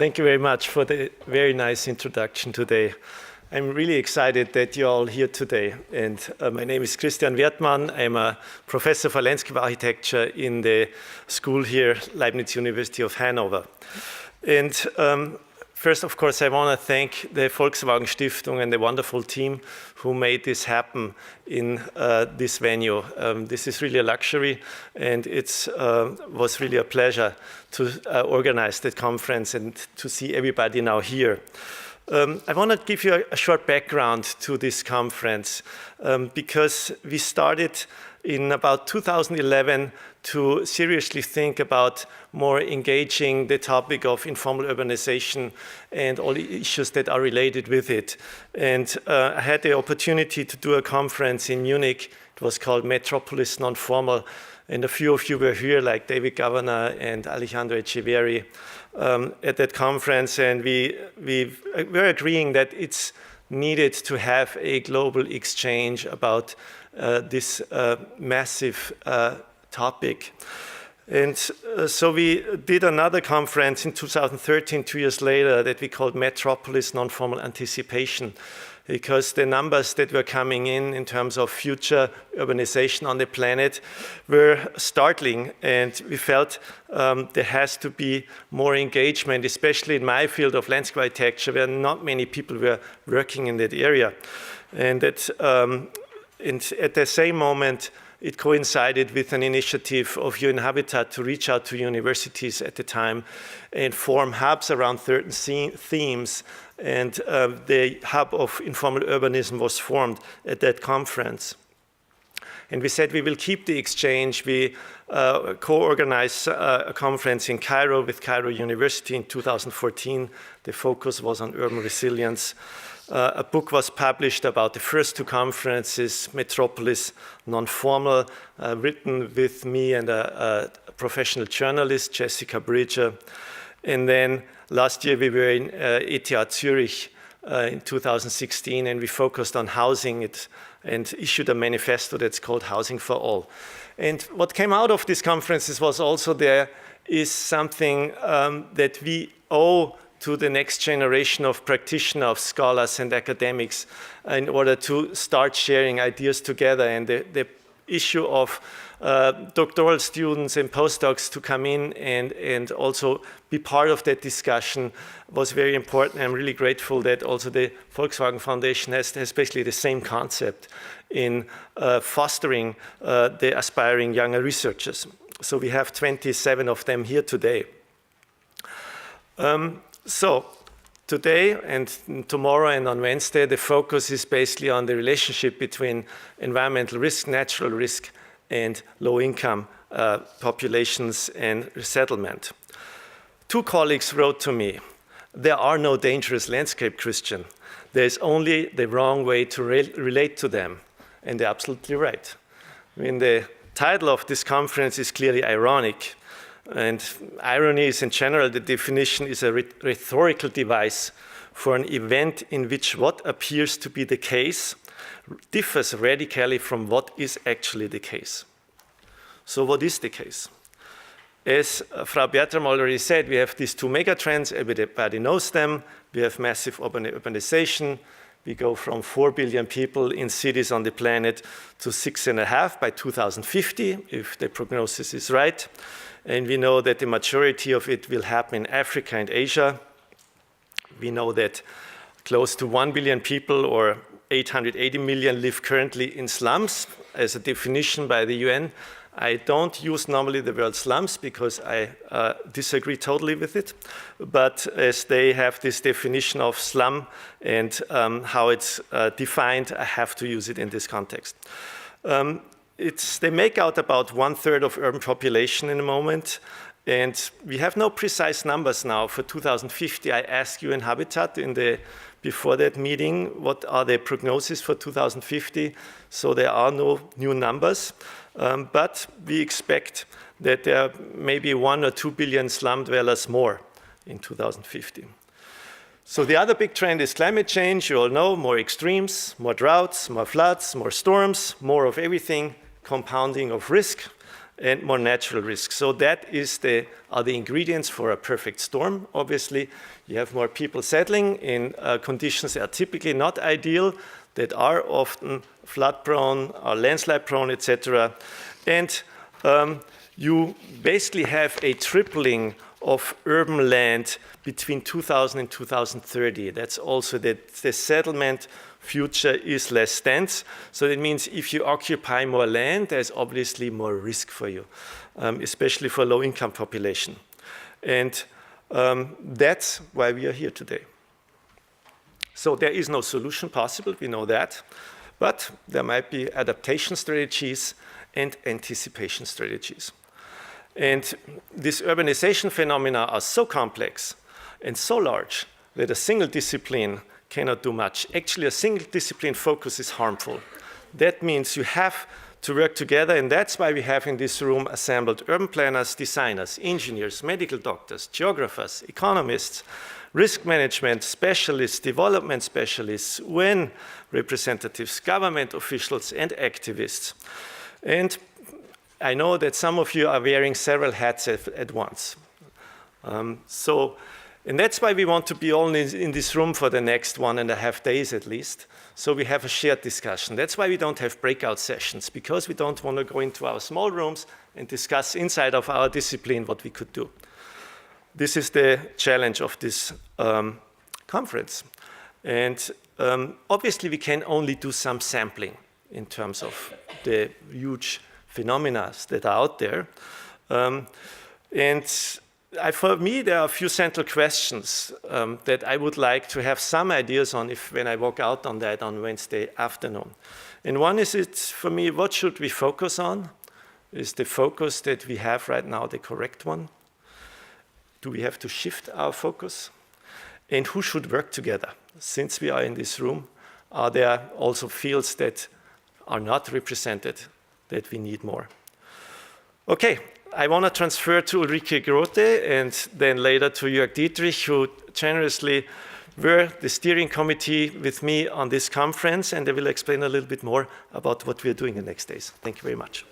Thank you very much for the very nice introduction today. I'm really excited that you're all here today. And my name is Christian Wertmann. I'm a professor for landscape architecture in the school here, Leibniz University of Hannover. And first, of course, I want to thank the Volkswagen Stiftung and the wonderful team who made this happen in this venue. This is really a luxury, and it was really a pleasure to organize that conference and to see everybody now here. I want to give you a short background to this conference because we started in about 2011 to seriously think about more engaging the topic of informal urbanization and all the issues that are related with it. And I had the opportunity to do a conference in Munich. It was called Metropolis Non-Formal. And a few of you were here, like David Governor and Alejandro Echeverri, at that conference. And we were agreeing that it's needed to have a global exchange about this massive topic. And so we did another conference in 2013, 2 years later, that we called Metropolis Non-Formal Anticipation, because the numbers that were coming in terms of future urbanization on the planet were startling, and we felt there has to be more engagement, especially in my field of landscape architecture, where not many people were working in that area. And that, at the same moment, it coincided with an initiative of UN Habitat to reach out to universities at the time and form hubs around certain themes. And the hub of informal urbanism was formed at that conference. And we said we will keep the exchange. We co-organized a conference in Cairo with Cairo University in 2014. The focus was on urban resilience. A book was published about the first two conferences, Metropolis Non-Formal, written with me and a professional journalist, Jessica Bridger. And then last year we were in ETH Zurich in 2016, and we focused on housing and issued a manifesto that's called Housing for All. And what came out of these conferences was also there is something that we owe to the next generation of practitioners, of scholars and academics in order to start sharing ideas together. And the issue of doctoral students and postdocs to come in and also be part of that discussion was very important. I'm really grateful that also the Volkswagen Foundation has basically the same concept in fostering the aspiring younger researchers. So we have 27 of them here today. So today and tomorrow and on Wednesday, the focus is basically on the relationship between environmental risk, natural risk, and low-income populations and resettlement. Two colleagues wrote to me, "There are no dangerous landscape, Christian. There's only the wrong way to relate to them." And they're absolutely right. I mean, the title of this conference is clearly ironic. And irony is, in general, the definition is a rhetorical device for an event in which what appears to be the case differs radically from what is actually the case. So what is the case? As Frau Bertram already said, we have these two megatrends. Everybody knows them. We have massive urbanization. We go from 4 billion people in cities on the planet to 6.5 by 2050, if the prognosis is right. And we know that the majority of it will happen in Africa and Asia. We know that close to 1 billion people, or 880 million, live currently in slums as a definition by the UN. I don't use normally the word slums because I disagree totally with it. But as they have this definition of slum and how it's defined, I have to use it in this context. They make out about 1/3 of urban population in a moment, and we have no precise numbers now. For 2050, I asked UN Habitat before that meeting, what are the prognoses for 2050? So there are no new numbers, but we expect that there may be 1 or 2 billion slum dwellers more in 2050. So the other big trend is climate change. You all know, more extremes, more droughts, more floods, more storms, more of everything, compounding of risk. and more natural risk. So that are the ingredients for a perfect storm, obviously. You have more people settling in conditions that are typically not ideal, that are often flood-prone or landslide-prone, etc. And you basically have a tripling of urban land between 2000 and 2030. That's also that the settlement future is less dense. So that means if you occupy more land, there's obviously more risk for you, especially for low-income population. And that's why we are here today. So there is no solution possible, we know that. But there might be adaptation strategies and anticipation strategies. And these urbanization phenomena are so complex and so large that a single discipline cannot do much. Actually, a single discipline focus is harmful. That means you have to work together, and that's why we have in this room assembled urban planners, designers, engineers, medical doctors, geographers, economists, risk management specialists, development specialists, UN representatives, government officials, and activists. And I know that some of you are wearing several hats at once. And that's why we want to be all in this room for the next 1.5 days at least. So we have a shared discussion. That's why we don't have breakout sessions, because we don't want to go into our small rooms and discuss inside of our discipline what we could do. This is the challenge of this conference. And obviously we can only do some sampling in terms of the huge phenomena that are out there. For me, there are a few central questions that I would like to have some ideas on when I walk out on that on Wednesday afternoon. And one is, for me, what should we focus on? Is the focus that we have right now the correct one? Do we have to shift our focus? And who should work together? Since we are in this room, are there also fields that are not represented that we need more? Okay. I want to transfer to Ulrike Grote and then later to Jörg Dietrich, who generously were the steering committee with me on this conference, and they will explain a little bit more about what we are doing the next days. Thank you very much.